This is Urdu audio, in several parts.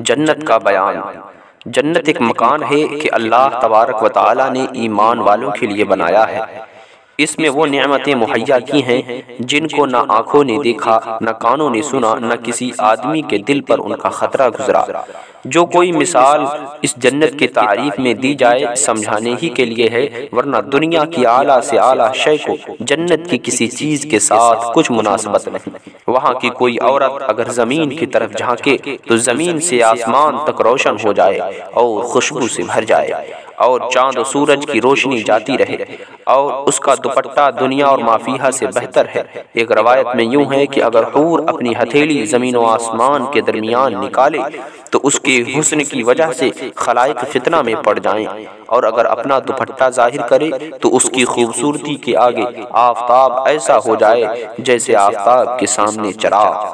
جنت کا بیان۔ جنت ایک مکان ہے کہ اللہ تبارک و تعالی نے ایمان والوں کے لیے بنایا ہے۔ اس میں وہ نعمتیں مہیا کی ہیں جن کو نہ آنکھوں نے دیکھا، نہ کانوں نے سنا، نہ کسی آدمی کے دل پر ان کا خطرہ گزرا۔ جو کوئی مثال اس جنت کی تعریف میں دی جائے سمجھانے ہی کے لیے ہے، ورنہ دنیا کی اعلیٰ سے اعلیٰ شے کو جنت کی کسی چیز کے ساتھ کچھ مناسبت نہیں۔ وہاں کی کوئی عورت اگر زمین کی طرف جھانکے تو زمین سے آسمان تک روشن ہو جائے اور خوشبو سے بھر جائے، اور چاند و سورج کی روشنی جاتی رہے، اور اس کا دوپٹہ دنیا اور ما فیہا سے بہتر ہے۔ ایک روایت میں یوں ہے کہ اگر حور اپنی ہتھیلی زمین و آسمان کے درمیان نکالے تو اس کے حسن کی وجہ سے خلائق فتنہ میں پڑ جائیں، اور اگر اپنا دوپٹہ ظاہر کرے تو اس کی خوبصورتی کے آگے آفتاب ایسا ہو جائے جیسے آفتاب کے سامنے چراغ۔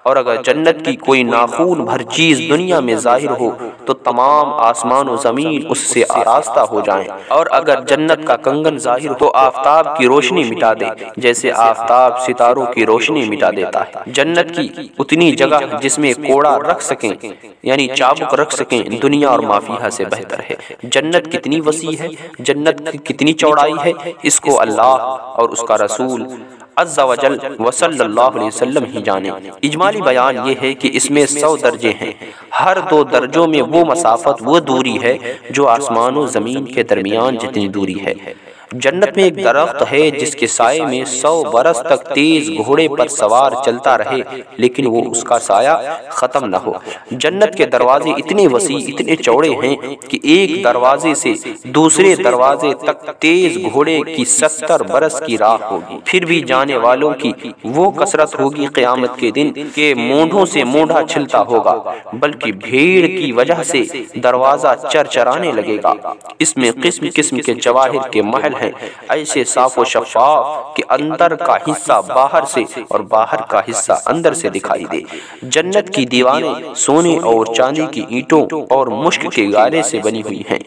اور اگر جنت کی کوئی ناخون بھر چیز دنیا میں ظاہر ہو تو تمام آسمان و زمین اس سے آراستہ ہو جائیں، اور اگر جنت کا کنگن ظاہر ہو تو آفتاب کی روشنی مٹا دے جیسے آفتاب ستاروں کی روشنی مٹا دیتا ہے۔ جنت کی اتنی جگہ جس میں کوڑا رکھ سکیں، یعنی چابک رکھ سکیں، دنیا اور ما فیہا سے بہتر ہے۔ جنت کتنی وسیع ہے، جنت کتنی چوڑائی ہے، اس کو اللہ اور اس کا رسول عز و جل و صلی اللہ علیہ وسلم ہی جانے۔ اجمالی بیان یہ ہے کہ اس میں 100 درجے ہیں۔ ہر 2 درجوں میں وہ مسافت، وہ دوری ہے جو آسمان و زمین کے درمیان جتنی دوری ہے۔ جنت میں ایک درخت ہے جس کے سائے میں 100 برس تک تیز گھوڑے پر سوار چلتا رہے لیکن وہ اس کا سایہ ختم نہ ہو۔ جنت کے دروازے اتنے وسیع، اتنے چوڑے ہیں کہ ایک دروازے سے دوسرے دروازے تک تیز گھوڑے کی 70 برس کی راہ ہوگی۔ پھر بھی جانے والوں کی وہ کثرت ہوگی قیامت کے دن کہ مونڈھوں سے مونڈھا چھلتا ہوگا، بلکہ بھیڑ کی وجہ سے دروازہ چرچرانے لگے گا۔ اس میں قسم قسم کے جواہر کے محل ہیں، ایسے صاف و شفاف کہ اندر کا حصہ باہر سے اور باہر کا حصہ اندر سے دکھائی دے۔ جنت کی دیواریں سونے اور چاندی کی اینٹوں اور مشک کے گارے سے بنی ہوئی ہیں۔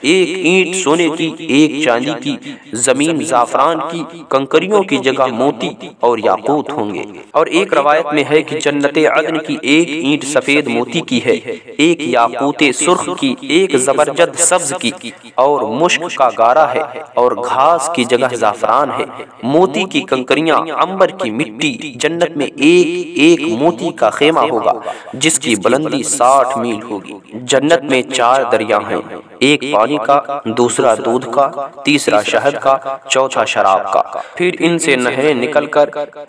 ایک اینٹ سونے کی، ایک چاندی کی، زمین زعفران کی، کنکریوں کی جگہ موتی اور یاقوت ہوں گے۔ اور ایک روایت میں ہے کہ جنت عدن کی ایک اینٹ سفید موتی کی ہے، ایک یاقوت سرخ کی، ایک زبرجد سبز کی، اور مشک کا گارا ہے، اور گھاس کی جگہ زعفران ہے۔ موتی کی کنکریاں، عنبر کی مٹی۔ جنت میں ایک ایک موتی کا خیمہ ہوگا جس کی بلندی 60 میل ہوگی۔ جنت میں 4 دریا ہیں، ایک پانی کا، دوسرا دودھ کا، تیسرا شہد کا، چوتھا شراب کا۔ پھر ان سے نہریں نکل کر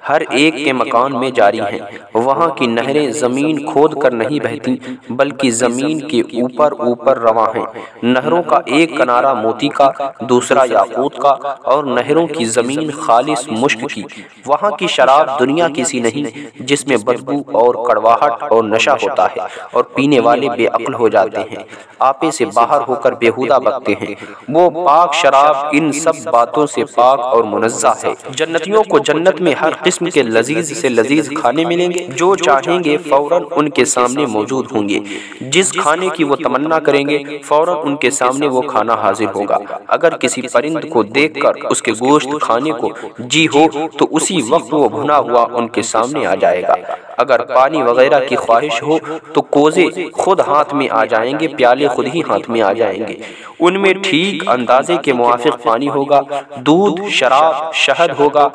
ہر ایک کے مکان میں جاری ہیں۔ وہاں کی نہریں زمین کھود کر نہیں بہتی بلکہ زمین کے اوپر اوپر رواں ہیں۔ نہروں کا ایک کنارہ موتی کا، دوسرا یاقوت کا، اور نہروں کی زمین خالص مشک کی۔ وہاں کی شراب دنیا کی سی نہیں جس میں بدبو اور کڑواہٹ اور نشہ ہوتا ہے اور پینے والے بے عقل ہو جاتے ہیں، آپے سے باہر ہو کر بیہودہ بکتے ہیں۔ وہ پاک شراب ان سب باتوں سے پاک اور منزہ ہے۔ جنتیوں کو جنت میں ہر قسم کے لذیذ سے لذیذ کھانے ملیں گے، جو چاہیں گے فوراً ان کے سامنے موجود ہوں گے۔ جس کھانے کی وہ تمنا کریں گے فوراً ان کے سامنے وہ کھانا حاضر ہوگا۔ اگر کسی پرند کو دیکھ کر اس کے گوشت کھانے کو جی ہو تو اسی وقت وہ بھنا ہوا ان کے سامنے آ جائے گا۔ اگر پانی وغیرہ کی خواہش ہو تو کوزے خود ہاتھ میں آ جائیں گے، پیالے خود ہی ہاتھ میں آ جائیں گے۔ ان میں ٹھیک اندازے کے موافق پانی ہوگا، دودھ، شراب، شہد ہوگا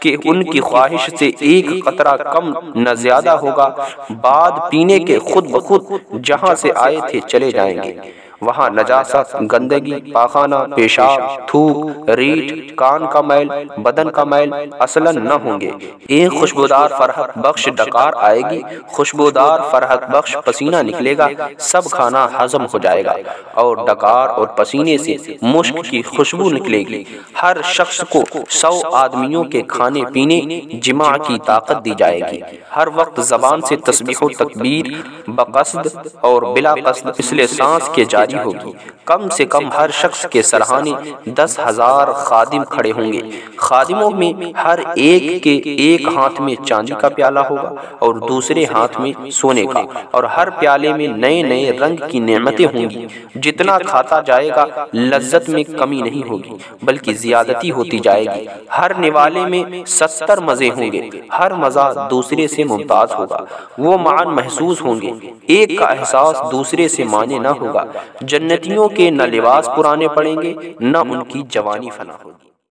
کہ ان کی خواہش سے ایک قطرہ کم نہ زیادہ ہوگا۔ بعد پینے کے خود بخود جہاں سے آئے تھے چلے جائیں گے۔ وہاں نجاست، گندگی، پاخانہ، پیشاب، تھوک، ریٹ، کان کا میل، بدن کا میل اصلاً نہ ہوں گے۔ ایک خوشبودار فرحت بخش ڈکار آئے گی، خوشبودار فرحت بخش پسینہ نکلے گا، سب کھانا ہضم ہو جائے گا، اور ڈکار اور پسینے سے مشک کی خوشبو نکلے گی۔ ہر شخص کو 100 آدمیوں کے کھانے پینے، جماع کی طاقت دی جائے گی۔ ہر وقت زبان سے تسبیح و تکبیر بقصد اور بلا قصد مثل سانس کے جاری جاری ہوگی۔ کم سے کم ہر شخص کے سرہانے 10,000 خادم کھڑے ہوں گے۔ خادموں میں ہر ایک کے ایک ہاتھ میں چاندی کا پیالہ ہوگا اور دوسرے ہاتھ میں سونے کا، اور ہر پیالے میں نئے نئے رنگ کی نعمتیں ہوں گی۔ جتنا کھاتا جائے گا لذت میں کمی نہیں ہوگی بلکہ زیادتی ہوتی جائے گی۔ ہر نوالے میں 70 مزے ہوں گے، ہر مزہ دوسرے سے ممتاز ہوگا۔ وہ معان محسوس ہوں گے، ایک کا احساس دوسرے سے مانے نہ ہوگا۔ جنتیوں کے نہ لباس پرانے پڑیں گے نہ ان کی جوانی فنا ہوگی۔